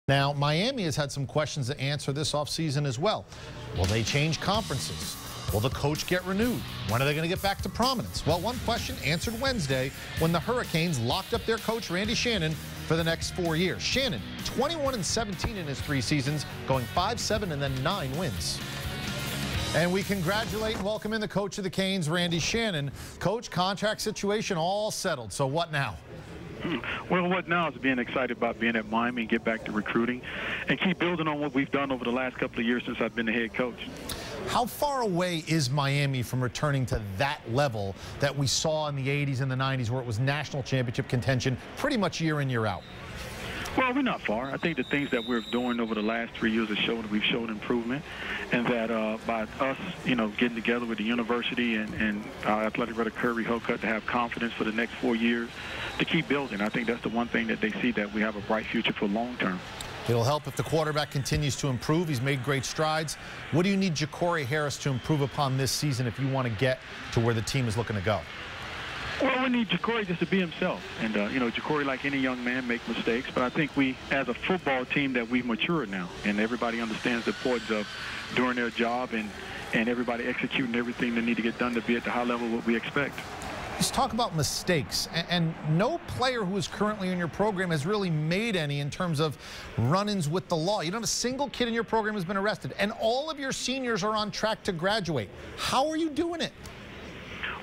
Now, Miami has had some questions to answer this offseason as well. Will they change conferences? Will the coach get renewed? When are they going to get back to prominence? Well, one question answered Wednesday when the Hurricanes locked up their coach, Randy Shannon, for the next 4 years. Shannon, 21-17 in his 3 seasons, going 5-7 and then 9 wins. And we congratulate and welcome in the coach of the Canes, Randy Shannon. Coach, contract situation all settled. So what now? Well, what now is being excited about being at Miami and get back to recruiting and keep building on what we've done over the last couple of years since I've been the head coach. How far away is Miami from returning to that level that we saw in the 80s and the 90s where it was national championship contention pretty much year in, year out? Well, we're not far. I think the things that we're doing over the last 3 years have shown we've shown improvement, and that by us, getting together with the university and our athletic director Kirby Hocutt to have confidence for the next 4 years to keep building. I think that's the one thing that they see, that we have a bright future for long term. It'll help if the quarterback continues to improve. He's made great strides. What do you need Jacory Harris to improve upon this season if you want to get to where the team is looking to go? Well, we need Jacory just to be himself. And, Jacory, like any young man, make mistakes. But I think we, as a football team, that we've matured now. And everybody understands the importance of doing their job and everybody executing everything they need to get done to be at the high level of what we expect. Let's talk about mistakes. And no player who is currently in your program has really made any in terms of run-ins with the law. You don't have a single kid in your program who's been arrested. And all of your seniors are on track to graduate. How are you doing it?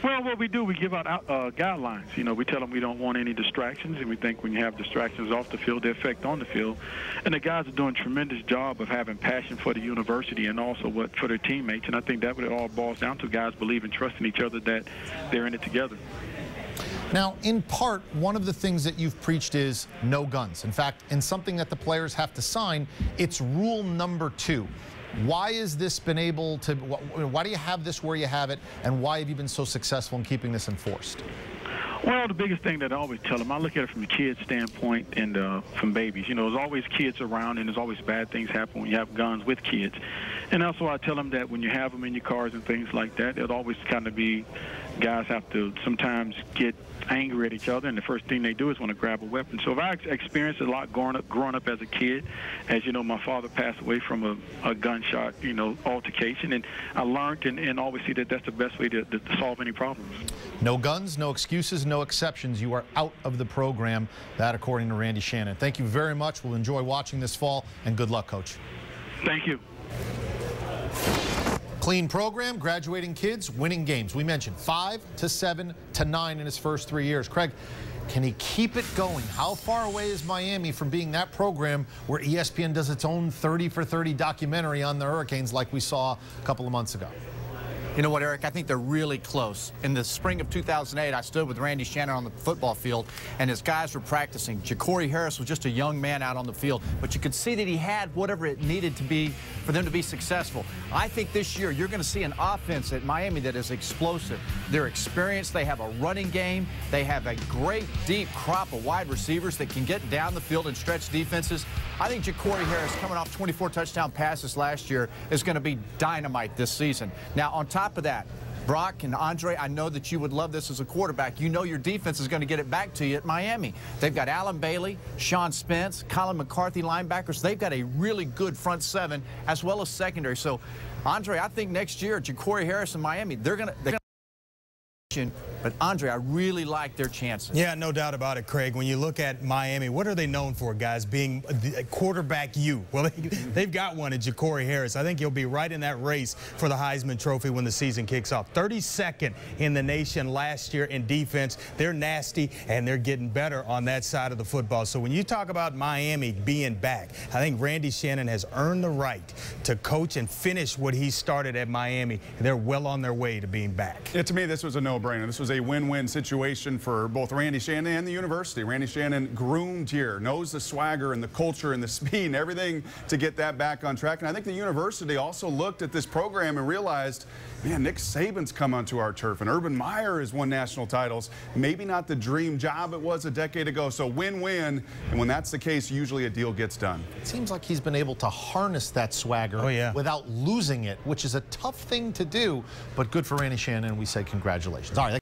Well, what we do, we give out guidelines. We tell them we don't want any distractions, and we think when you have distractions off the field, they affect on the field. And the guys are doing a tremendous job of having passion for the university and also for their teammates. And I think that what it all boils down to, guys believe and trust in each other, that they're in it together. Now, in part, one of the things that you've preached is no guns. In fact, in something that the players have to sign, it's rule number 2. Why has this been able to, why do you have this where you have it, and why have you been so successful in keeping this enforced? Well, the biggest thing that I always tell them, I look at it from a kid's standpoint and from babies. There's always kids around, and there's always bad things happen when you have guns with kids. And also I tell them that when you have them in your cars and things like that, it'll always kind of be, guys have to sometimes get angry at each other, and the first thing they do is want to grab a weapon. So I experienced a lot growing up as a kid. As you know, my father passed away from a gunshot, altercation, and I learned and always see that that's the best way to solve any problems. No guns, no excuses, no exceptions. You are out of the program. That, according to Randy Shannon. Thank you very much. We'll enjoy watching this fall, and good luck, Coach. Thank you. Clean program, graduating kids, winning games. We mentioned 5 to 7 to 9 in his first 3 years. Craig, can he keep it going? How far away is Miami from being that program where ESPN does its own 30 for 30 documentary on the Hurricanes like we saw a couple of months ago? You know what, Eric? I think they're really close. In the spring of 2008, I stood with Randy Shannon on the football field, and his guys were practicing. Jacory Harris was just a young man out on the field, but you could see that he had whatever it needed to be for them to be successful. I think this year you're going to see an offense at Miami that is explosive. They're experienced. They have a running game. They have a great, deep crop of wide receivers that can get down the field and stretch defenses. I think Jacory Harris, coming off 24 touchdown passes last year, is going to be dynamite this season. Now, on top of that, Brock and Andre, I know that you would love this as a quarterback. You know your defense is going to get it back to you at Miami. They've got Alan Bailey, Sean Spence, Colin McCarthy linebackers. They've got a really good front 7 as well as secondary. So, Andre, I think next year, Jacory Harris and Miami, they're going to. But, Andre, I really like their chances. Yeah, no doubt about it, Craig. When you look at Miami, what are they known for, guys? Being a quarterback you. Well, they've got one in Jacory Harris. I think he'll be right in that race for the Heisman Trophy when the season kicks off. 32nd in the nation last year in defense. They're nasty, and they're getting better on that side of the football. So when you talk about Miami being back, I think Randy Shannon has earned the right to coach and finish what he started at Miami. They're well on their way to being back. Yeah, to me, this was a no-brainer. This was a win-win situation for both Randy Shannon and the university. Randy Shannon groomed here, knows the swagger and the culture and the speed and everything to get that back on track. And I think the university also looked at this program and realized, man, Nick Saban's come onto our turf, and Urban Meyer has won national titles. Maybe not the dream job it was a decade ago. So win-win, and when that's the case, usually a deal gets done. It seems like he's been able to harness that swagger without losing it, which is a tough thing to do, but good for Randy Shannon, and we say congratulations. All right.